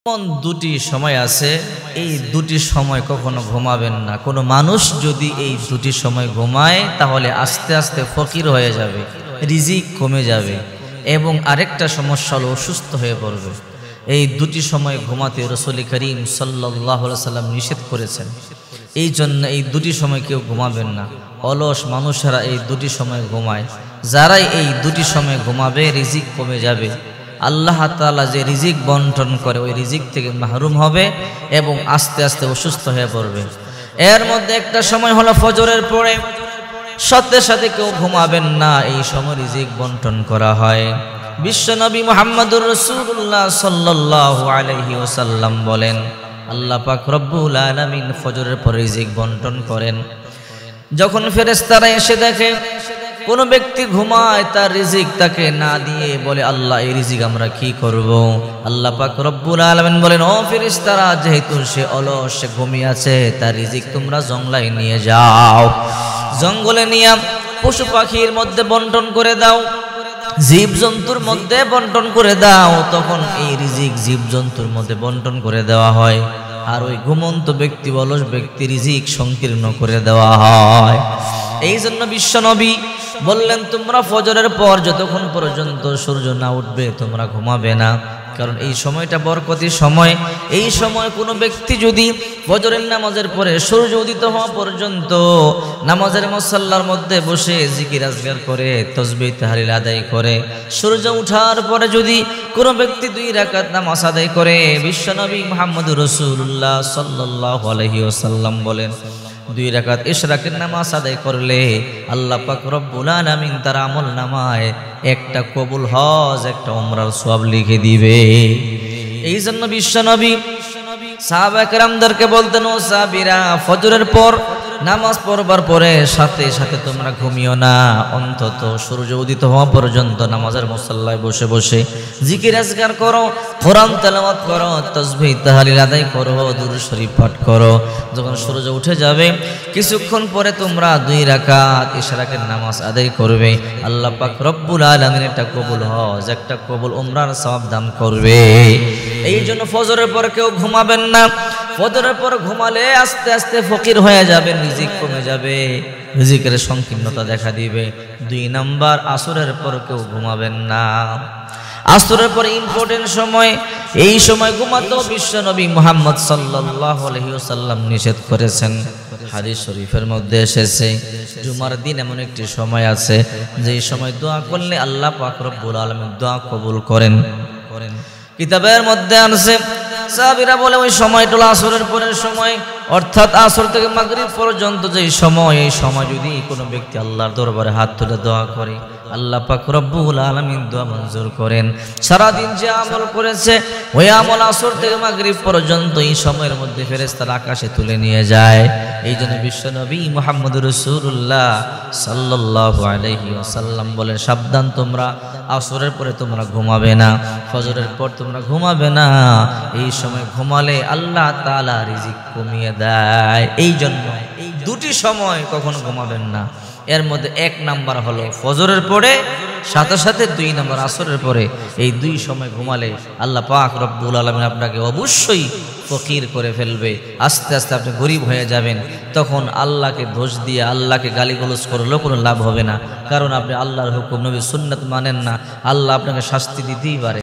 এমন দুটি সময় আছে, এই দুটি সময় কখনো ঘুমাবেন না। কোনো মানুষ যদি এই দুটি সময় ঘুমায় তাহলে আস্তে আস্তে ফকির হয়ে যাবে, রিজিক কমে যাবে এবং আরেকটা সমস্যা হলো অসুস্থ হয়ে পড়বে। এই দুটি সময় ঘুমাতে রাসূল করিম সাল্লাল্লাহু আলাইহি সাল্লাম নিষেধ করেছেন। এই জন্য এই দুটি সময় কেউ ঘুমাবেন না। অলস মানুষেরা এই দুটি সময় ঘুমায়। যারাই এই দুটি সময় ঘুমাবে রিজিক কমে যাবে। আল্লাহ তাআলা যে রিজিক বন্টন করে ওই রিজিক থেকে মাহরুম হবে এবং আস্তে আস্তে অসুস্থ হয়ে পড়বে। এর মধ্যে একটা সময় হলো ফজরের পরে, সাথে সাথে কেউ ঘুমাবেন না। এই সময় রিজিক বন্টন করা হয়। বিশ্বনবী মুহাম্মদুর রাসূলুল্লাহ সাল্লাল্লাহু আলাইহি ওয়াসাল্লাম বলেন, আল্লাহ পাক রব্বুল আলামিন ফজরের পরে রিজিক বন্টন করেন। যখন ফেরেশতারা এসে দেখে কোন ব্যক্তি ঘুমায়, তার রিজিক তাকে না দিয়ে বলে, আল্লাহ এই রিজিক আমরা কি করব? আল্লাহ পাক রব্বুল আলামিন বলেন, ও ফেরেশতারা, যেহেতু সে অলস, সে ঘুমিয়ে আছে, তার রিজিক তোমরা জঙ্গলায় নিয়ে যাও, জঙ্গলে নিয়ে পশু পাখির মধ্যে বন্টন করে দাও, জীব জন্তুর মধ্যে বন্টন করে দাও। তখন এই রিজিক জীব জন্তুর মধ্যে বন্টন করে দেওয়া হয়, আর ওই ঘুমন্ত ব্যক্তি, অলস ব্যক্তি রিজিক সংকীর্ণ করে দেওয়া হয়। এই জন্য বিশ্বনবী বললেন, তোমরা ফজরের পর যতক্ষণ পর্যন্ত সূর্য না উঠবে তোমরা ঘুমাবে না, কারণ এই সময়টা বরকতি সময়। এই সময় কোনো ব্যক্তি যদি ফজরের নামাজের পরে সূর্য উদিত হওয়া পর্যন্ত নামাজের মুসাল্লার মধ্যে বসে জিকির আজকার করে, তাসবিহ তাহলিল আদায় করে, সূর্য ওঠার পরে যদি কোনো ব্যক্তি 2 রাকাত নামাজ আদায় করে, বিশ্বনবী মুহাম্মদুর রাসূলুল্লাহ সাল্লাল্লাহু আলাইহি ওয়াসাল্লাম বলেন, 2 রাকাত ইশরাকের নামাজ আদায় করলে আল্লাহ পাক রব্বুল আলামিন তার আমল নামায় একটা কবুল হজ, একটা উমরার সওয়াব লিখে দিবে। এই জন্য বিশ্বনবী সাহাবা কেরামদেরকে বলতেন, ও সাহাবীরা, ফজরের পর নামাজ পড়বার পরে সাথে সাথে তোমরা ঘুমিও না, অন্তত সূর্য উদিত হওয়া পর্যন্ত নামাজের মুসাল্লায় বসে বসে জিকির আজকার করো, কোরআন তেলাওয়াত করো, তাসবিহ তাহলিল আদায় করো, দুরূদ শরীফ পাঠ করো। যখন সূর্য উঠে যাবে কিছুক্ষণ পরে তোমরা 2 রাকাত ইশরাকের নামাজ আদায় করবে। আল্লাহ পাক রব্বুল আলামিন একটা কবুল হজ, একটা কবুল উমরার সওয়াব দান করবে। এই জন্য ফজরের পর কেউ ঘুমাবেন না। ফজরের পর ঘুমালে আস্তে আস্তে ফকির হয়ে যাবেন, রিজিক কমে যাবে, রিজিকের সংকীর্ণতা দেখা দিবে। 2 নাম্বার, আসরের পর কেউ ঘুমাবেন না। আসরের পর ইম্পর্টেন্ট সময়, এই সময় ঘুমাতেও বিশ্বনবী মুহাম্মদ সাল্লাল্লাহু আলাইহি ওয়াসাল্লাম নিষেধ করেছেন। হাদিস শরীফের মধ্যে এসেছে, জুমার দিন এমন একটি সময় আছে যেই সময় দোয়া করলে আল্লাহ পাক রব্বুল আলামিন দোয়া কবুল করেন। কিতাবের মধ্যে আছে, সাহাবীরা বলে ওই সময়টা আসরের পরের সময়, অর্থাৎ আসর থেকে মাগরিব পর্যন্ত যেই সময়, এই সময় যদি কোনো ব্যক্তি আল্লাহর দরবারে হাত তুলে দোয়া করে, আল্লাহ পাক রব্বুল আলামিন দোয়া মঞ্জুর করেন। সারা দিন যে আমল করেছে ওই আমল আসর থেকে মাগরিব পর্যন্ত এই সময়ের মধ্যে ফেরেশতারা আকাশে তুলে নিয়ে যায়। এই জন্য বিশ্বনবী মুহাম্মদুর রাসূলুল্লাহ সাল্লাল্লাহু আলাইহি ওয়াসাল্লাম বলেন, সাবধান, তোমরা আসরের পরে তোমরা ঘুমাবে না, ফজরের পর তোমরা ঘুমাবে না। এই সময় ঘুমালে আল্লাহ তাআলা রিজিক কমিয়ে দেয়। এই জন্য এই 2টি সময় কখনো ঘুমাবেন না। এর মধ্যে 1 নাম্বার হলো ফজরের পরে, সাথে সাথে 2 নাম্বার আসরের পরে। এই 2 সময় ঘুমালে আল্লাহ পাক রব্বুল আলামিন আপনাকে অবশ্যই ফকির করে ফেলবে। আস্তে আস্তে আপনি গরিব হয়ে যাবেন। তখন আল্লাহকে দোষ দিয়ে, আল্লাহকে গালিগালাজ করলেও কোনো লাভ হবে না, কারণ আপনি আল্লাহর হুকুম, নবীর সুন্নাত মানেন না। আল্লাহ আপনাকে শাস্তি দিতেই পারে।